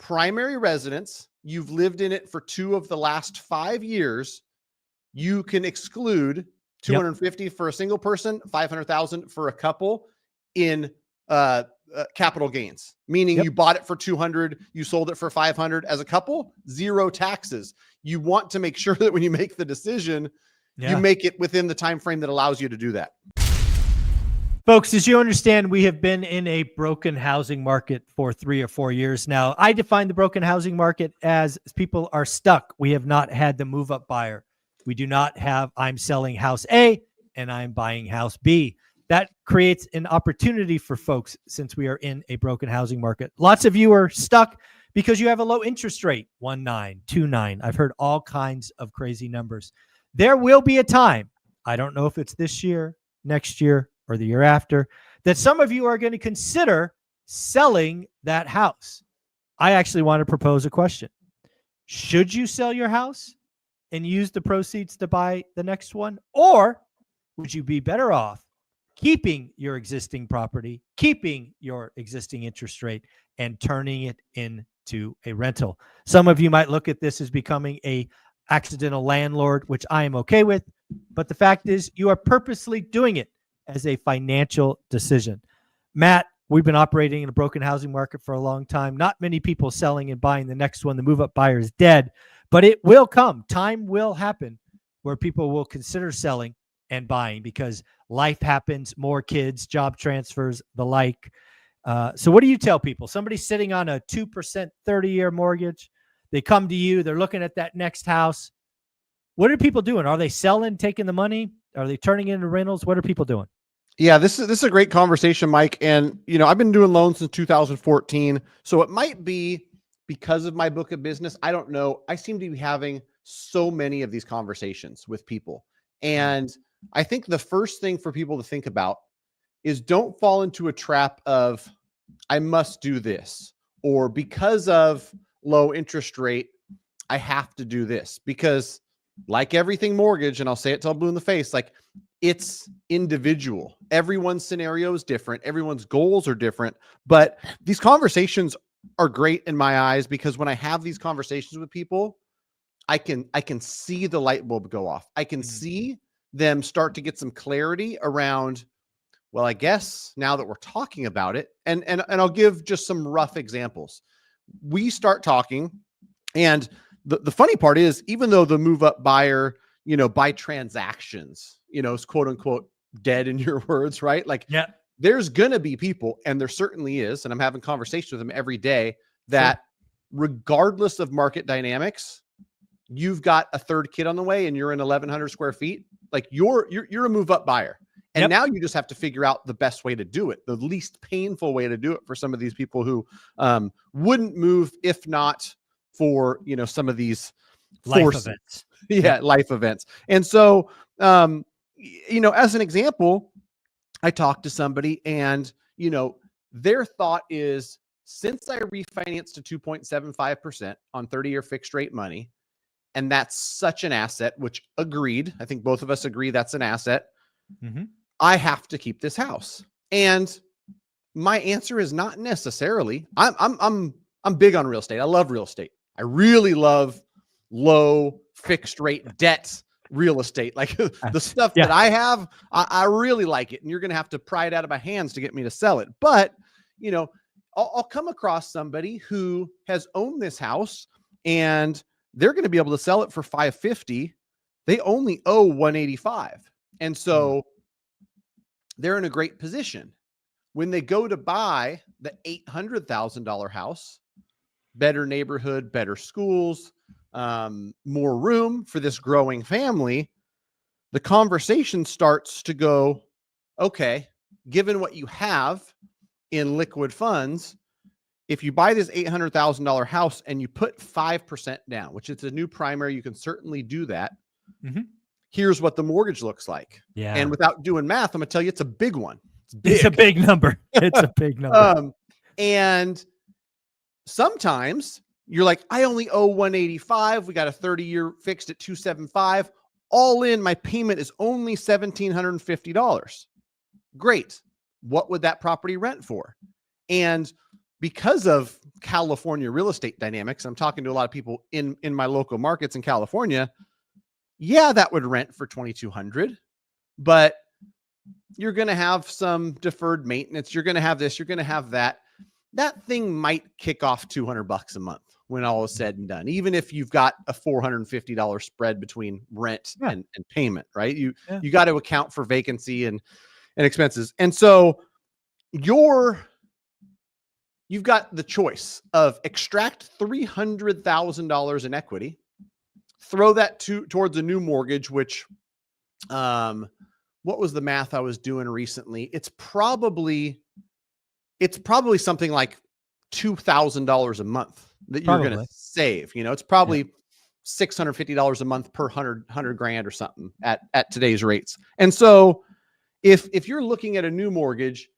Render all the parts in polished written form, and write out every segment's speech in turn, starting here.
primary residence, you've lived in it for 2 of the last 5 years, you can exclude 250 for a single person, 500,000 for a couple in capital gains, meaning you bought it for 200, you sold it for 500 as a couple, 0 taxes. You want to make sure that when you make the decision, you make it within the time frame that allows you to do that. Folks, as you understand, we have been in a broken housing market for 3 or 4 years now. I define the broken housing market as people are stuck. We have not had the move-up buyer. We do not have, I'm selling house A and I'm buying house B. That creates an opportunity for folks since we are in a broken housing market. Lots of you are stuck because you have a low interest rate, 1.9, 2.9. I've heard all kinds of crazy numbers. There will be a time, I don't know if it's this year, next year, or the year after, that some of you are going to consider selling that house. I actually want to propose a question. Should you sell your house and use the proceeds to buy the next one? Or would you be better off keeping your existing property, keeping your existing interest rate, and turning it into a rental? Some of you might look at this as becoming a accidental landlord, which I am okay with. But the fact is, you are purposely doing it as a financial decision. Matt, we've been operating in a broken housing market for a long time. Not many people selling and buying the next one. The move-up buyer is dead, but it will come. Time will happen where people will consider selling and buying because life happens, more kids, job transfers, the like. So what do you tell people? Somebody's sitting on a 2% 30-year mortgage. They come to you. They're looking at that next house. What are people doing? Are they selling, taking the money? Are they turning it into rentals? What are people doing? Yeah, this is a great conversation, Mike. And, I've been doing loans since 2014. So it might be because of my book of business. I don't know. I seem to be having so many of these conversations with people. And I think the first thing for people to think about is don't fall into a trap of, I must do this, or because of low interest rate, I have to do this. Because like everything mortgage, and I'll say it till I'm blue in the face, like it's individual. Everyone's scenario is different. Everyone's goals are different. But these conversations are great in my eyes because when I have these conversations with people, I can see the light bulb go off. I can see them start to get some clarity around, well, I guess now that we're talking about it, and I'll give just some rough examples. We start talking, and the funny part is, even though the move up buyer, by transactions, is quote unquote dead in your words, right? Like, there's going to be people, and there certainly is, and I'm having conversations with them every day, that regardless of market dynamics, you've got a third kid on the way and you're in 1,100 square feet. Like you're a move up buyer. And now you just have to figure out the best way to do it, the least painful way to do it for some of these people who wouldn't move if not for, some of these life events. Life events. And so, as an example, I talked to somebody and, their thought is, since I refinanced to 2.75% on 30-year fixed rate money, and that's such an asset, which agreed, I think both of us agree that's an asset. I have to keep this house. And my answer is not necessarily. I'm big on real estate. I love real estate. I really love low fixed rate debt real estate. Like the stuff that I have, I really like it. And you're going to have to pry it out of my hands to get me to sell it. But, I'll come across somebody who has owned this house and they're going to be able to sell it for $550. They only owe $185. And so they're in a great position. When they go to buy the $800,000 house, better neighborhood, better schools, more room for this growing family, the conversation starts to go, okay, given what you have in liquid funds, if you buy this $800,000 house and you put 5% down, which is a new primary, you can certainly do that. Here's what the mortgage looks like. And without doing math, I'm gonna tell you, it's a big one. It's a big number. It's a big number. And sometimes you're like, I only owe 185. We got a 30-year fixed at 275. All in, my payment is only $1,750. Great. What would that property rent for? And because of California real estate dynamics, I'm talking to a lot of people in my local markets in California. Yeah, that would rent for $2,200, but you're going to have some deferred maintenance. You're going to have this, you're going to have that. That thing might kick off $200 a month when all is said and done, even if you've got a $450 spread between rent and payment, right? You got to account for vacancy and expenses. And so you've got the choice of extract $300,000 in equity, throw that towards a new mortgage, which, what was the math I was doing recently? It's probably something like $2,000 a month that you're going to save. You know, it's probably $650 a month per 100 grand or something at today's rates. And so if you're looking at a new mortgage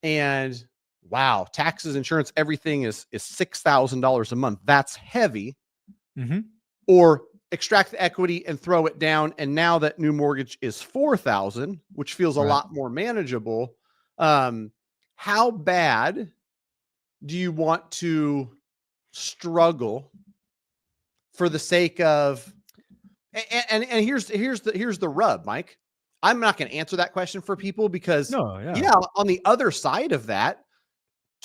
and wow, taxes, insurance, everything is $6,000 a month, that's heavy. Mm-hmm. Or extract the equity and throw it down. And now that new mortgage is $4,000, which feels a lot more manageable. How bad do you want to struggle for the sake of, and here's the rub, Mike. I'm not going to answer that question for people because on the other side of that,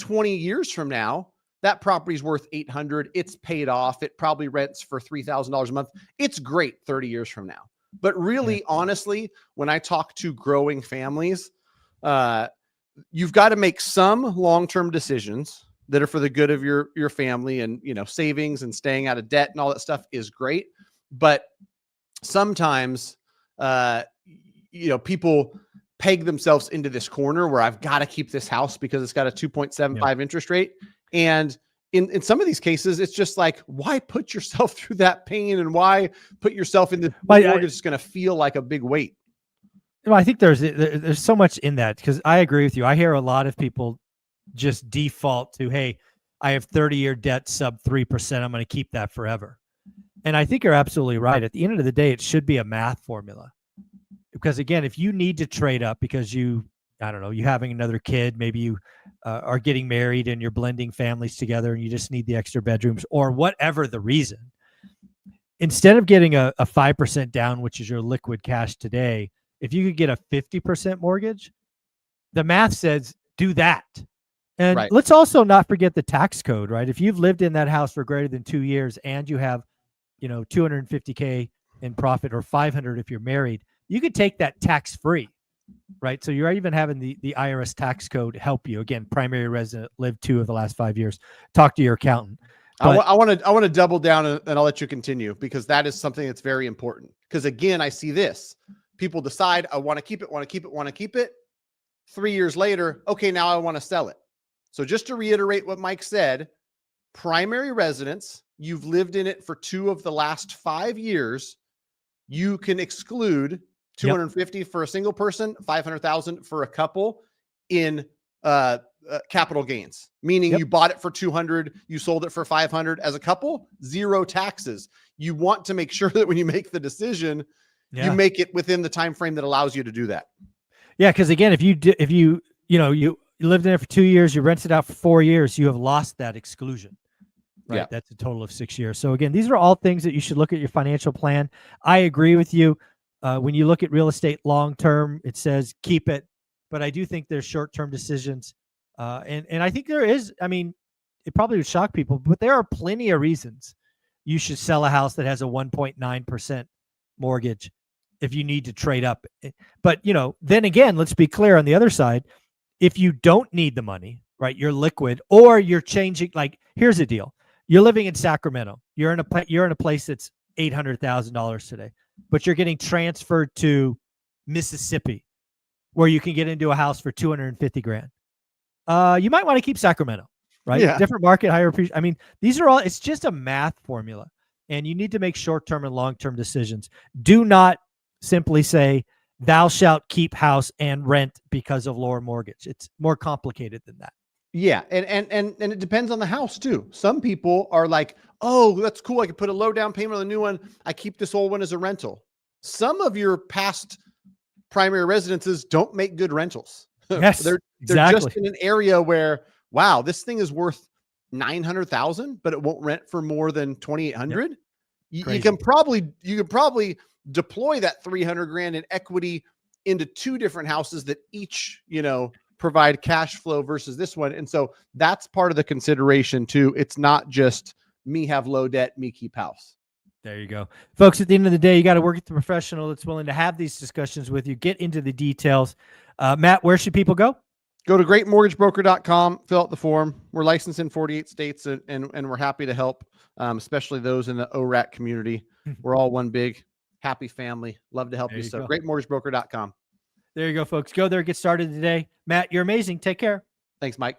20 years from now, that property's worth $800. It's paid off. It probably rents for $3,000 a month. It's great 30 years from now. But really, honestly, when I talk to growing families, you've got to make some long-term decisions that are for the good of your family, and, you know, savings and staying out of debt and all that stuff is great. But sometimes, people peg themselves into this corner where I've got to keep this house because it's got a 2.75 interest rate. And in some of these cases, it's just like, why put yourself through that pain, and why put yourself in the mortgage that's going to feel like a big weight? Well, I think there's so much in that, because I agree with you. I hear a lot of people just default to, hey, I have 30-year debt sub 3%. I'm going to keep that forever. And I think you're absolutely right. At the end of the day, it should be a math formula. Because again, if you need to trade up because you're having another kid, maybe you are getting married and you're blending families together and you just need the extra bedrooms, or whatever the reason, instead of getting a 5% down, which is your liquid cash today, if you could get a 50% mortgage, the math says do that. And let's also not forget the tax code, right? If you've lived in that house for greater than 2 years and you have, $250K in profit, or $500 if you're married, you could take that tax free, right? So you're even having the IRS tax code help you. Again, primary resident, lived 2 of the last 5 years. Talk to your accountant. But I want to double down, and I'll let you continue, because that is something that's very important. Because again, I see this. People decide, I want to keep it. 3 years later, okay, now I want to sell it. So just to reiterate what Mike said, primary residence, you've lived in it for 2 of the last 5 years, you can exclude $250 for a single person, $500,000 for a couple in capital gains, meaning you bought it for $200, you sold it for $500 as a couple, 0 taxes. You want to make sure that when you make the decision, you make it within the time frame that allows you to do that. Yeah, because again, if you lived in it for 2 years, you rented it out for 4 years, you have lost that exclusion. Right. Yeah. That's a total of 6 years. So again, these are all things that you should look at your financial plan. I agree with you. When you look at real estate long-term, it says keep it, but I do think there's short-term decisions. And I think there is, it probably would shock people, but there are plenty of reasons you should sell a house that has a 1.9% mortgage if you need to trade up. But, then again, let's be clear on the other side. If you don't need the money, right, you're liquid, or you're changing, like, here's the deal. You're living in Sacramento. You're in a place that's $800,000 today, but you're getting transferred to Mississippi, where you can get into a house for $250,000. You might want to keep Sacramento, right? Yeah. Different market, higher appreciation. These are all, it's just a math formula, and you need to make short-term and long-term decisions. Do not simply say, thou shalt keep house and rent because of lower mortgage. It's more complicated than that. Yeah. And it depends on the house too. Some people are like, oh, that's cool. I can put a low down payment on the new one. I keep this old one as a rental. Some of your past primary residences don't make good rentals. Yes, they're just in an area where, wow, this thing is worth 900,000, but it won't rent for more than 2,800. You Crazy. can probably deploy that 300 grand in equity into two different houses that each, provide cash flow versus this one. And so that's part of the consideration too. It's not just me have low debt, me keep house. There you go. Folks, at the end of the day, you got to work with the professional that's willing to have these discussions with you, get into the details. Matt, where should people go? Go to greatmortgagebroker.com, fill out the form. We're licensed in 48 states and we're happy to help, especially those in the ORaaT community. We're all one big happy family. Love to help you. So greatmortgagebroker.com. There you go, folks. Go there, get started today. Matt, you're amazing. Take care. Thanks, Mike.